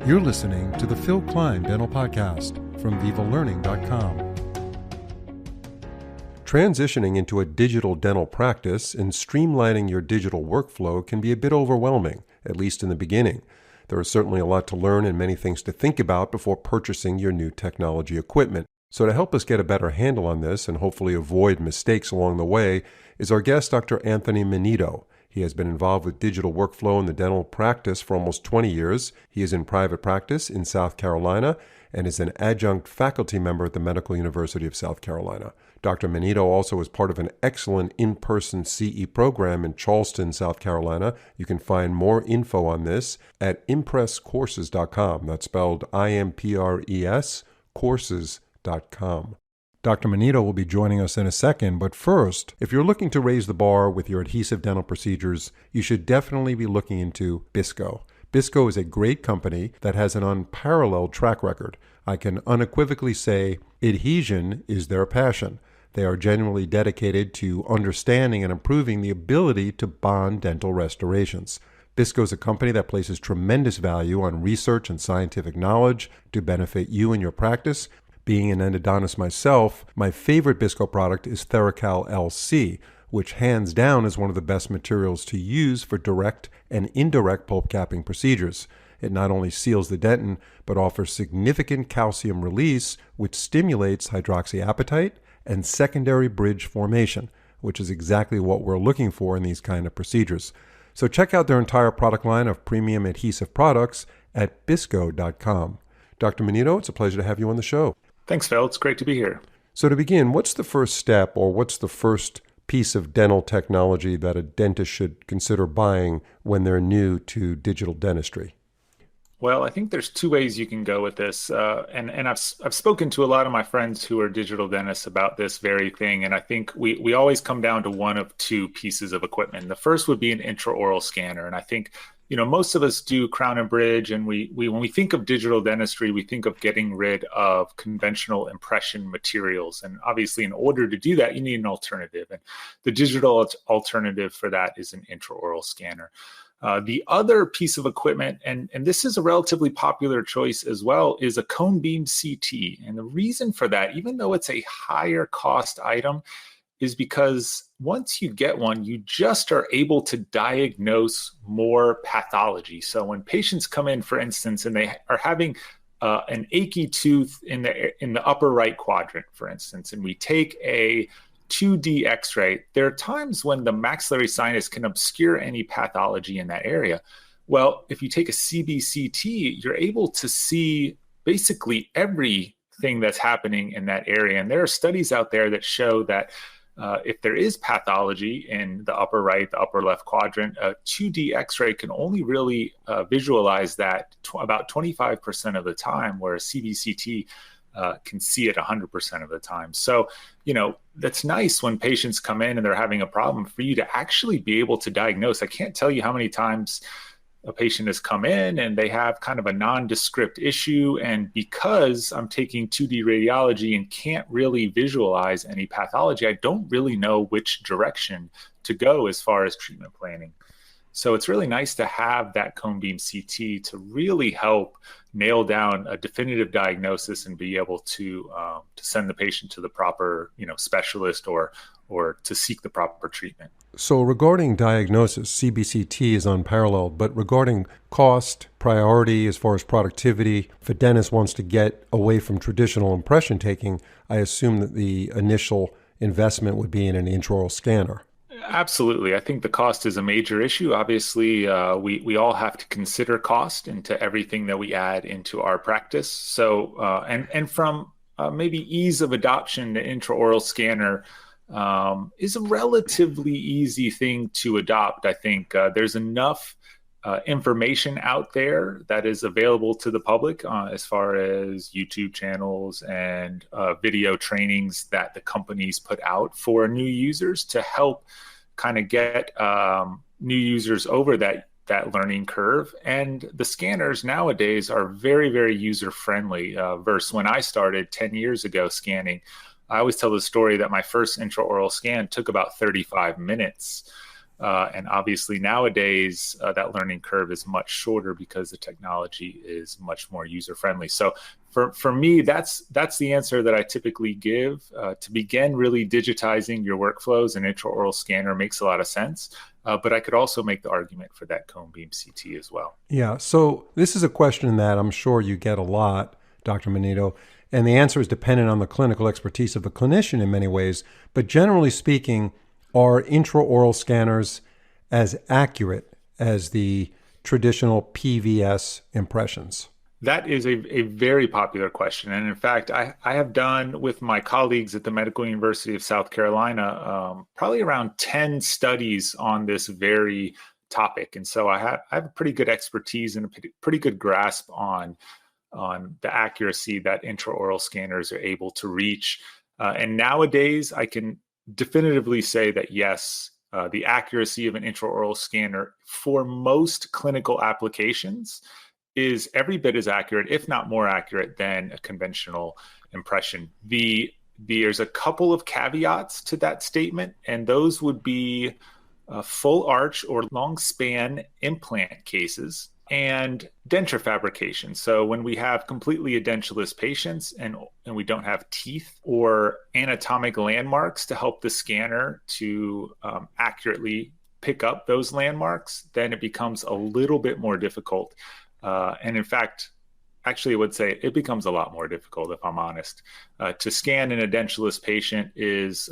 You're listening to the Phil Klein Dental Podcast from VivaLearning.com. Transitioning into a digital dental practice and streamlining your digital workflow can be a bit overwhelming, at least in the beginning. There is certainly a lot to learn and many things to think about before purchasing your new technology equipment. So to help us get a better handle on this and hopefully avoid mistakes along the way is our guest, Dr. Anthony Mennito. He has been involved with digital workflow in the dental practice for almost 20 years. He is in private practice in South Carolina and is an adjunct faculty member at the Medical University of South Carolina. Dr. Mennito also is part of an excellent in-person CE program in Charleston, South Carolina. You can find more info on this at impresscourses.com. That's spelled IMPRES, courses.com. Dr. Mennito will be joining us in a second, but first, if you're looking to raise the bar with your adhesive dental procedures, you should definitely be looking into Bisco. Bisco is a great company that has an unparalleled track record. I can unequivocally say adhesion is their passion. They are genuinely dedicated to understanding and improving the ability to bond dental restorations. Bisco is a company that places tremendous value on research and scientific knowledge to benefit you and your practice. Being an endodontist myself, my favorite Bisco product is Theracal LC, which hands down is one of the best materials to use for direct and indirect pulp capping procedures. It not only seals the dentin, but offers significant calcium release, which stimulates hydroxyapatite and secondary bridge formation, which is exactly what we're looking for in these kind of procedures. So check out their entire product line of premium adhesive products at bisco.com. Dr. Mennito, it's a pleasure to have you on the show. Thanks, Phil. It's great to be here. So to begin, what's the first step or what's the first piece of dental technology that a dentist should consider buying when they're new to digital dentistry? Well, I think there's two ways you can go with this. And I've spoken to a lot of my friends who are digital dentists about this very thing. And I think we always come down to one of two pieces of equipment. The first would be an intraoral scanner. And I think most of us do crown and bridge, and we when we think of digital dentistry, we think of getting rid of conventional impression materials. And obviously, in order to do that, you need an alternative. And the digital alternative for that is an intraoral scanner. The other piece of equipment, and this is a relatively popular choice as well, is a cone beam CT. And the reason for that, even though it's a higher cost item, is because once you get one, you just are able to diagnose more pathology. So when patients come in, for instance, and they are having an achy tooth in the upper right quadrant, for instance, and we take a 2D X-ray, there are times when the maxillary sinus can obscure any pathology in that area. Well, if you take a CBCT, you're able to see basically everything that's happening in that area. And there are studies out there that show that if there is pathology in the upper right, the upper left quadrant, a 2D X-ray can only really visualize that about 25% of the time, where a CBCT can see it 100% of the time. So, that's nice when patients come in and they're having a problem for you to actually be able to diagnose. I can't tell you how many times a patient has come in and they have kind of a nondescript issue. And because I'm taking 2D radiology and can't really visualize any pathology, I don't really know which direction to go as far as treatment planning. So it's really nice to have that cone beam CT to really help nail down a definitive diagnosis and be able to send the patient to the proper, specialist or to seek the proper treatment. So regarding diagnosis, CBCT is unparalleled, but regarding cost, priority as far as productivity, if a dentist wants to get away from traditional impression taking, I assume that the initial investment would be in an intraoral scanner. Absolutely. I think the cost is a major issue. Obviously, we all have to consider cost into everything that we add into our practice. So, and from maybe ease of adoption, the intraoral scanner is a relatively easy thing to adopt. I think there's enough information out there that is available to the public as far as YouTube channels and video trainings that the companies put out for new users to help kind of get new users over that learning curve. And the scanners nowadays are very, very user-friendly versus when I started 10 years ago scanning. I always tell the story that my first intraoral scan took about 35 minutes. And obviously nowadays, that learning curve is much shorter because the technology is much more user-friendly. So for me, that's the answer that I typically give. To begin really digitizing your workflows, an intraoral scanner makes a lot of sense. But I could also make the argument for that cone beam CT as well. Yeah, so this is a question that I'm sure you get a lot, Dr. Mennito, and the answer is dependent on the clinical expertise of the clinician in many ways. But generally speaking, are intraoral scanners as accurate as the traditional PVS impressions? That is a very popular question. And in fact, I have done with my colleagues at the Medical University of South Carolina probably around 10 studies on this very topic. And so I have a pretty good expertise and a pretty good grasp on the accuracy that intraoral scanners are able to reach. And nowadays, I can definitively say that yes, the accuracy of an intraoral scanner for most clinical applications is every bit as accurate, if not more accurate, than a conventional impression. There's a couple of caveats to that statement, and those would be full arch or long span implant cases and denture fabrication. So when we have completely edentulous patients and we don't have teeth or anatomic landmarks to help the scanner to accurately pick up those landmarks, then it becomes a little bit more difficult. And in fact, actually, I would say it becomes a lot more difficult, if I'm honest. To scan an edentulous patient is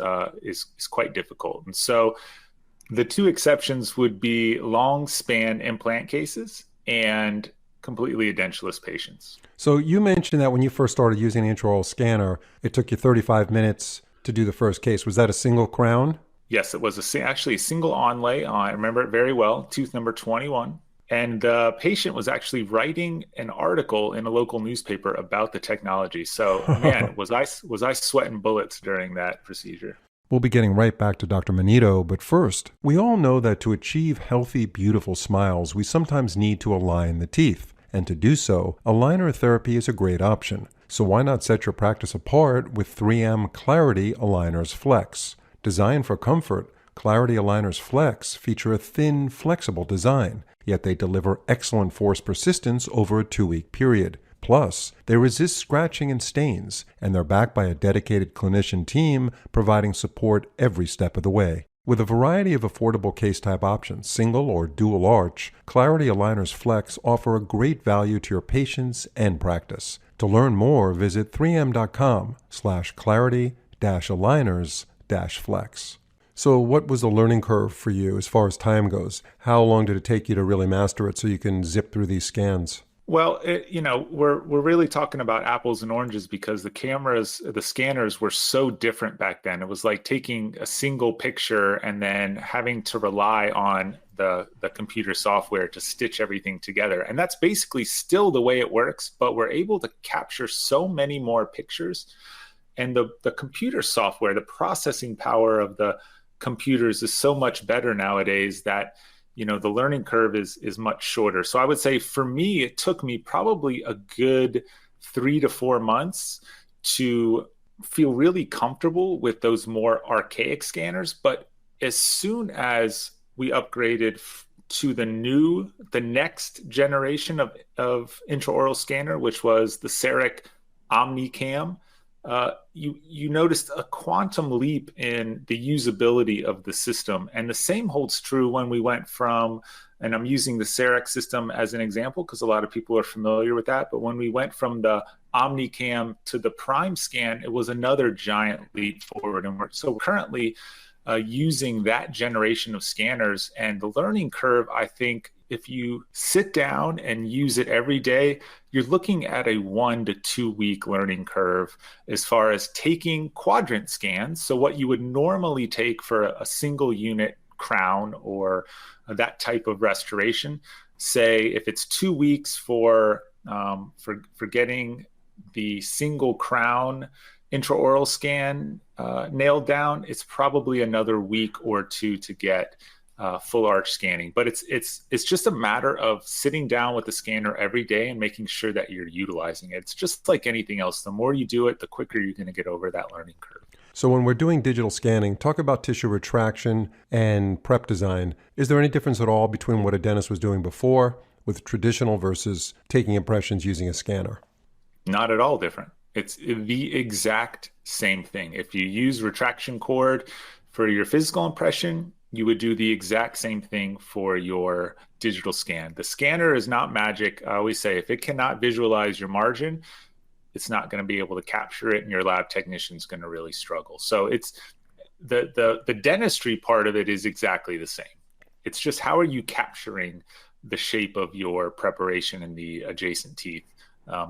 quite difficult. And so the two exceptions would be long span implant cases and completely edentulous patients. So you mentioned that when you first started using the intraoral scanner, it took you 35 minutes to do the first case. Was that a single crown? Yes, it was actually a single onlay. I remember it very well, tooth number 21. And the patient was actually writing an article in a local newspaper about the technology. So, man, was I sweating bullets during that procedure. We'll be getting right back to Dr. Mennito, but first, we all know that to achieve healthy, beautiful smiles, we sometimes need to align the teeth. And to do so, aligner therapy is a great option. So why not set your practice apart with 3M Clarity Aligners Flex? Designed for comfort, Clarity Aligners Flex feature a thin, flexible design, yet they deliver excellent force persistence over a 2-week period. Plus, they resist scratching and stains, and they're backed by a dedicated clinician team providing support every step of the way. With a variety of affordable case-type options, single or dual arch, Clarity Aligners Flex offer a great value to your patients and practice. To learn more, visit 3m.com/clarity-aligners-flex. So what was the learning curve for you as far as time goes? How long did it take you to really master it so you can zip through these scans? Well, we're really talking about apples and oranges because the scanners were so different back then. It was like taking a single picture and then having to rely on the computer software to stitch everything together. And that's basically still the way it works, but we're able to capture so many more pictures. And the computer software, the processing power of the computers is so much better nowadays that the learning curve is much shorter. So I would say for me, it took me probably a good 3 to 4 months to feel really comfortable with those more archaic scanners. But as soon as we upgraded to the next generation of intraoral scanner, which was the CEREC OmniCam, you noticed a quantum leap in the usability of the system. And the same holds true when we went from, and I'm using the CEREC system as an example because a lot of people are familiar with that, but when we went from the OmniCam to the Prime Scan, it was another giant leap forward. And so we're currently using that generation of scanners, and the learning curve, I think, if you sit down and use it every day, you're looking at a 1 to 2 week learning curve as far as taking quadrant scans. So what you would normally take for a single unit crown or that type of restoration, say if it's 2 weeks for getting the single crown intraoral scan nailed down, it's probably another week or two to get full arch scanning. But it's just a matter of sitting down with the scanner every day and making sure that you're utilizing it. It's just like anything else. The more you do it, the quicker you're going to get over that learning curve. So when we're doing digital scanning, talk about tissue retraction and prep design. Is there any difference at all between what a dentist was doing before with traditional versus taking impressions using a scanner? Not at all different. It's the exact same thing. If you use retraction cord for your physical impression, you would do the exact same thing for your digital scan. The scanner is not magic. I always say if it cannot visualize your margin, it's not going to be able to capture it, and your lab technician's going to really struggle. So it's the dentistry part of it is exactly the same. It's just how are you capturing the shape of your preparation in the adjacent teeth?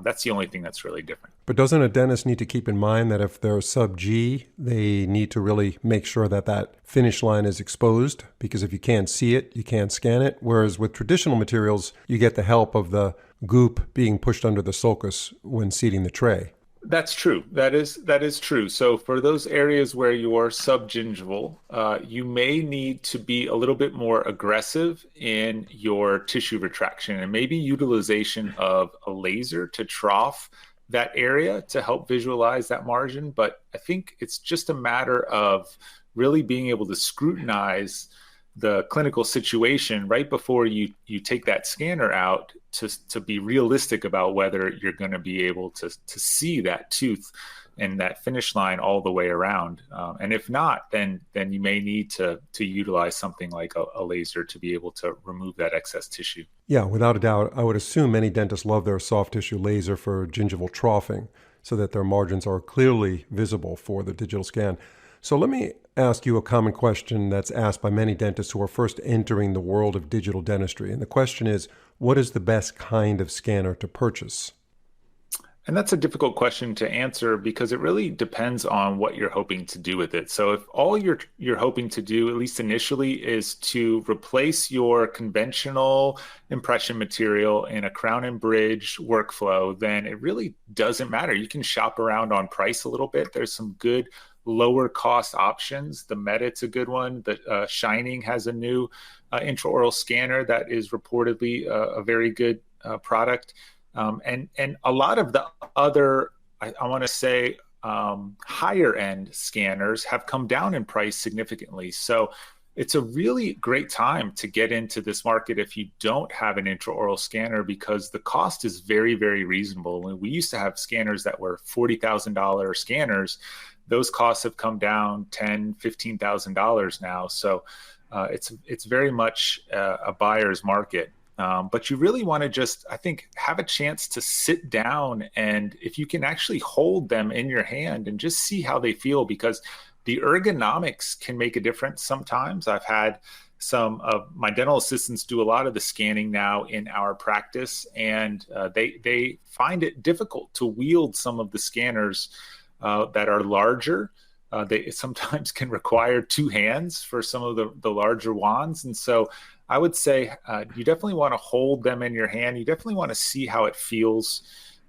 That's the only thing that's really different. But doesn't a dentist need to keep in mind that if they're sub G, they need to really make sure that that finish line is exposed? Because if you can't see it, you can't scan it. Whereas with traditional materials, you get the help of the goop being pushed under the sulcus when seating the tray. That's true. That is true. So for those areas where you're subgingival, you may need to be a little bit more aggressive in your tissue retraction and maybe utilization of a laser to trough that area to help visualize that margin. But I think it's just a matter of really being able to scrutinize the clinical situation right before you take that scanner out to be realistic about whether you're going to be able to see that tooth and that finish line all the way around. And if not, then you may need to utilize something like a laser to be able to remove that excess tissue. Yeah, without a doubt. I would assume many dentists love their soft tissue laser for gingival troughing so that their margins are clearly visible for the digital scan. So let me ask you a common question that's asked by many dentists who are first entering the world of digital dentistry. And the question is, what is the best kind of scanner to purchase? And that's a difficult question to answer because it really depends on what you're hoping to do with it. So if all you're hoping to do, at least initially, is to replace your conventional impression material in a crown and bridge workflow, then it really doesn't matter. You can shop around on price a little bit. There's some good lower cost options. The Mennito's a good one. The Shining has a new intraoral scanner that is reportedly a very good product. And a lot of the other, I want to say, higher end scanners have come down in price significantly. So it's a really great time to get into this market if you don't have an intraoral scanner because the cost is very, very reasonable. When we used to have scanners that were $40,000 scanners, those costs have come down $10,000, $15,000 now. So it's very much a buyer's market. But you really want to just, I think, have a chance to sit down and if you can actually hold them in your hand and just see how they feel, because the ergonomics can make a difference sometimes. I've had some of my dental assistants do a lot of the scanning now in our practice, and they find it difficult to wield some of the scanners that are larger. They sometimes can require two hands for some of the larger wands. And so I would say you definitely want to hold them in your hand. You definitely want to see how it feels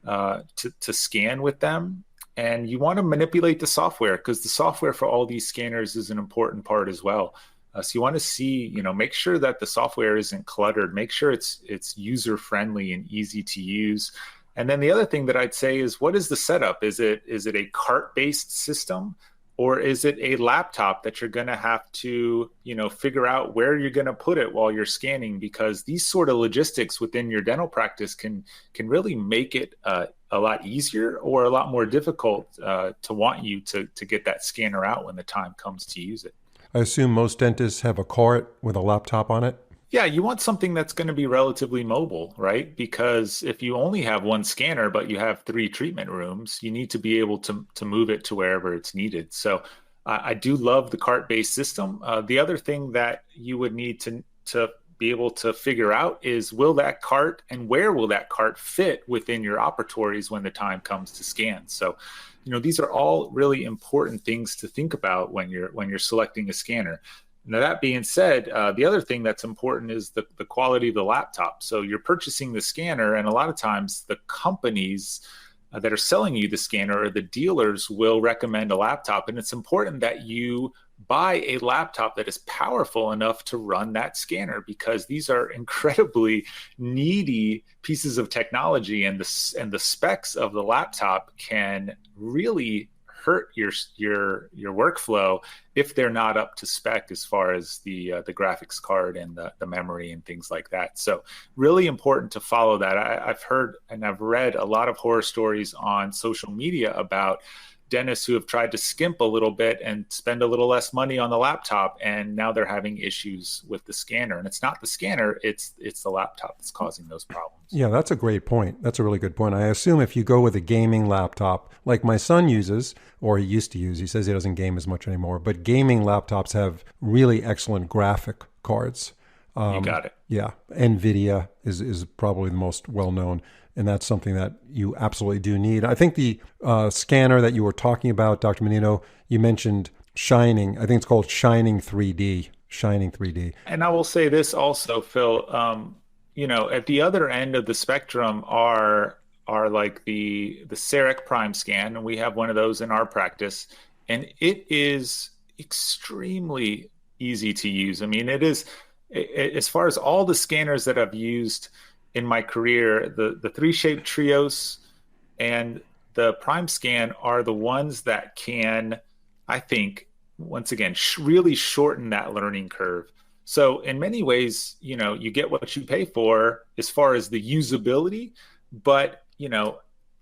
to scan with them. And you want to manipulate the software because the software for all these scanners is an important part as well. So you want to see, make sure that the software isn't cluttered. Make sure it's user-friendly and easy to use. And then the other thing that I'd say is, what is the setup? Is it a cart-based system? Or is it a laptop that you're going to have to, figure out where you're going to put it while you're scanning? Because these sort of logistics within your dental practice can really make it a lot easier or a lot more difficult to want you to get that scanner out when the time comes to use it. I assume most dentists have a cart with a laptop on it. Yeah, you want something that's going to be relatively mobile, right? Because if you only have one scanner, but you have 3 treatment rooms, you need to be able to move it to wherever it's needed. So I do love the cart-based system. The other thing that you would need to be able to figure out is, will that cart and where will that cart fit within your operatories when the time comes to scan? So, these are all really important things to think about when you're selecting a scanner. Now, that being said, the other thing that's important is the quality of the laptop. So you're purchasing the scanner, and a lot of times the companies that are selling you the scanner or the dealers will recommend a laptop. And it's important that you buy a laptop that is powerful enough to run that scanner, because these are incredibly needy pieces of technology, and the specs of the laptop can really hurt your workflow if they're not up to spec as far as the graphics card and the memory and things like that. So really important to follow that. I've heard and I've read a lot of horror stories on social media about dentists who have tried to skimp a little bit and spend a little less money on the laptop, and now they're having issues with the scanner. And it's not the scanner, it's the laptop that's causing those problems. Yeah, that's a great point. That's a really good point. I assume if you go with a gaming laptop, like my son uses, or he used to use, he says he doesn't game as much anymore, but gaming laptops have really excellent graphic cards. You got it. Yeah, NVIDIA is probably the most well-known, and that's something that you absolutely do need. I think the scanner that you were talking about, Dr. Mennito, you mentioned Shining. I think it's called Shining 3D. Shining 3D. And I will say this also, Phil. At the other end of the spectrum are like the CEREC Prime Scan, and we have one of those in our practice, and it is extremely easy to use. I mean, it is. As far as all the scanners that I've used in my career, the 3Shape Trios and the Prime Scan are the ones that can, I think, once again, really shorten that learning curve. So in many ways, you get what you pay for as far as the usability, but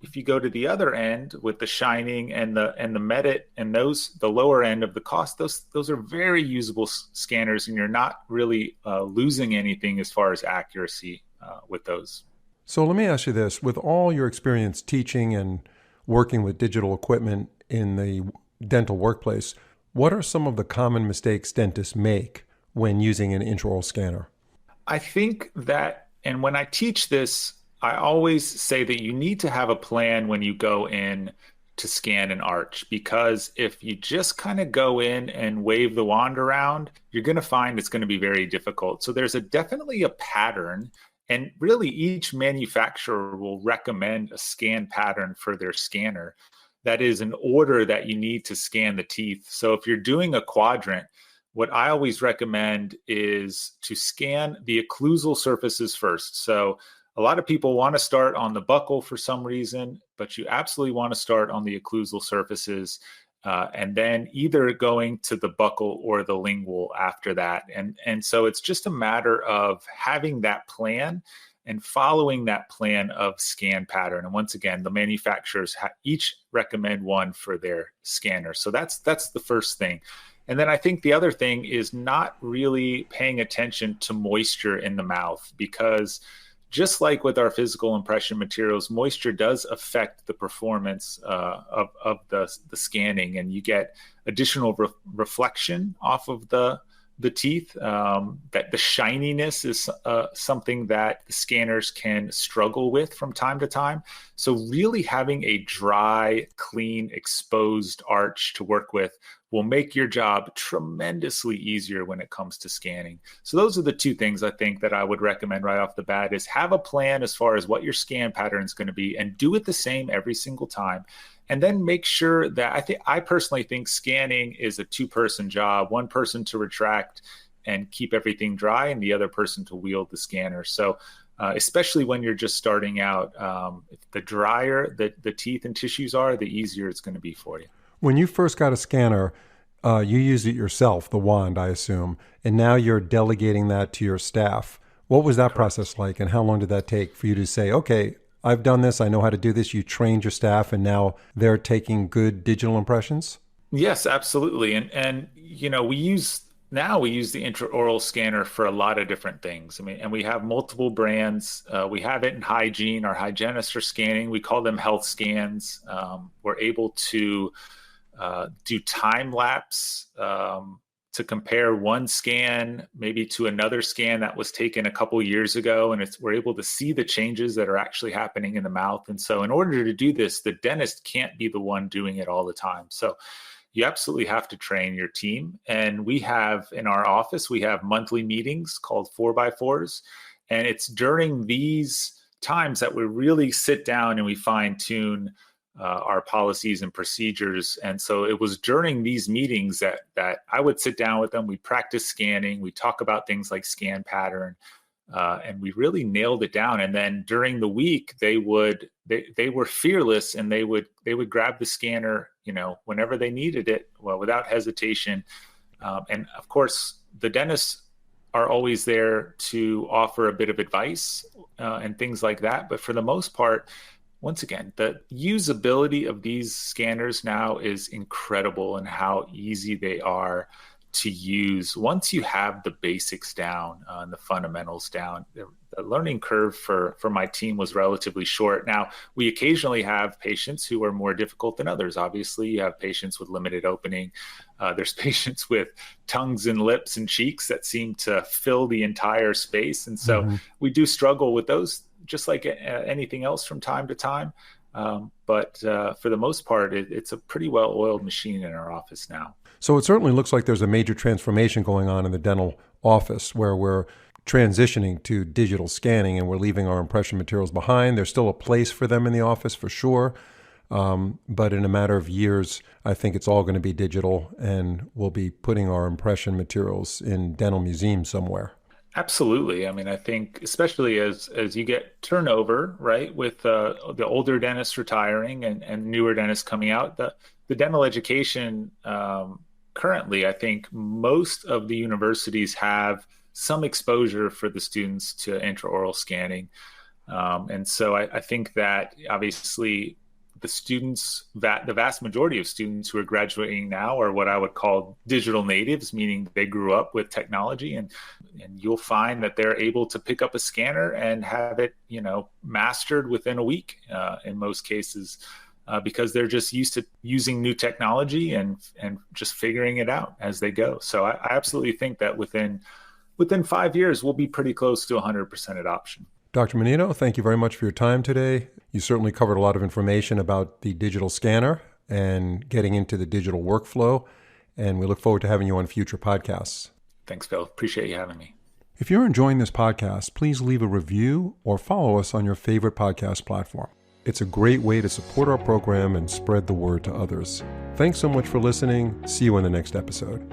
if you go to the other end with the Shining and the Medit and the lower end of the cost, those are very usable scanners, and you're not really losing anything as far as accuracy with those. So let me ask you this: with all your experience teaching and working with digital equipment in the dental workplace, what are some of the common mistakes dentists make when using an intraoral scanner? I think that, and when I teach this, I always say that you need to have a plan when you go in to scan an arch, because if you just kind of go in and wave the wand around, you're going to find it's going to be very difficult. So there's definitely a pattern, and really each manufacturer will recommend a scan pattern for their scanner. That is an order that you need to scan the teeth. So if you're doing a quadrant, what I always recommend is to scan the occlusal surfaces first. So a lot of people want to start on the buccal for some reason, but you absolutely want to start on the occlusal surfaces and then either going to the buccal or the lingual after that. And so it's just a matter of having that plan and following that plan of scan pattern. And once again, the manufacturers each recommend one for their scanner. So that's the first thing. And then I think the other thing is not really paying attention to moisture in the mouth, because just like with our physical impression materials, moisture does affect the performance of the scanning, and you get additional reflection off of the teeth. That the shininess is something that the scanners can struggle with from time to time. So really having a dry, clean, exposed arch to work with will make your job tremendously easier when it comes to scanning. So those are the two things I think that I would recommend right off the bat: is have a plan as far as what your scan pattern is going to be, and do it the same every single time. And then make sure that I personally think scanning is a two-person job, one person to retract and keep everything dry, and the other person to wield the scanner. So especially when you're just starting out, the drier the teeth and tissues are, the easier it's going to be for you. When you first got a scanner, you used it yourself, the wand, I assume, and now you're delegating that to your staff. What was that process like, and how long did that take for you to say, okay, I've done this, I know how to do this? You trained your staff, and now they're taking good digital impressions? Yes, absolutely. And we use the intraoral scanner for a lot of different things. I mean, and we have multiple brands. We have it in hygiene. Our hygienists are scanning. We call them health scans. We're able to do time lapse to compare one scan maybe to another scan that was taken a couple years ago, and we're able to see the changes that are actually happening in the mouth. And so in order to do this, the dentist can't be the one doing it all the time. So you absolutely have to train your team. And we have in our office, we have monthly meetings called 4x4s. And it's during these times that we really sit down and we fine tune our policies and procedures. And so it was during these meetings that I would sit down with them. We practice scanning. We talk about things like scan pattern. And we really nailed it down. And then during the week, they were fearless, and they would grab the scanner, whenever they needed it, well, without hesitation. And of course, the dentists are always there to offer a bit of advice and things like that. But for the most part, once again, the usability of these scanners now is incredible, and how easy they are to use. Once you have the basics down and the fundamentals down, the learning curve for my team was relatively short. Now, we occasionally have patients who are more difficult than others. Obviously, you have patients with limited opening. There's patients with tongues and lips and cheeks that seem to fill the entire space. And so we do struggle with those, just like anything else from time to time. But for the most part, it's a pretty well-oiled machine in our office now. So it certainly looks like there's a major transformation going on in the dental office, where we're transitioning to digital scanning and we're leaving our impression materials behind. There's still a place for them in the office for sure. But in a matter of years, I think it's all going to be digital, and we'll be putting our impression materials in dental museums somewhere. Absolutely. I mean, I think especially as you get turnover, right, with the older dentists retiring and newer dentists coming out, the dental education currently, I think most of the universities have some exposure for the students to intraoral scanning. And so I think that obviously the students, the vast majority of students who are graduating now are what I would call digital natives, meaning they grew up with technology, and you'll find that they're able to pick up a scanner and have it, mastered within a week in most cases, because they're just used to using new technology and just figuring it out as they go. So I absolutely think that within 5 years, we'll be pretty close to 100% adoption. Dr. Mennito, thank you very much for your time today. You certainly covered a lot of information about the digital scanner and getting into the digital workflow, and we look forward to having you on future podcasts. Thanks, Phil. Appreciate you having me. If you're enjoying this podcast, please leave a review or follow us on your favorite podcast platform. It's a great way to support our program and spread the word to others. Thanks so much for listening. See you in the next episode.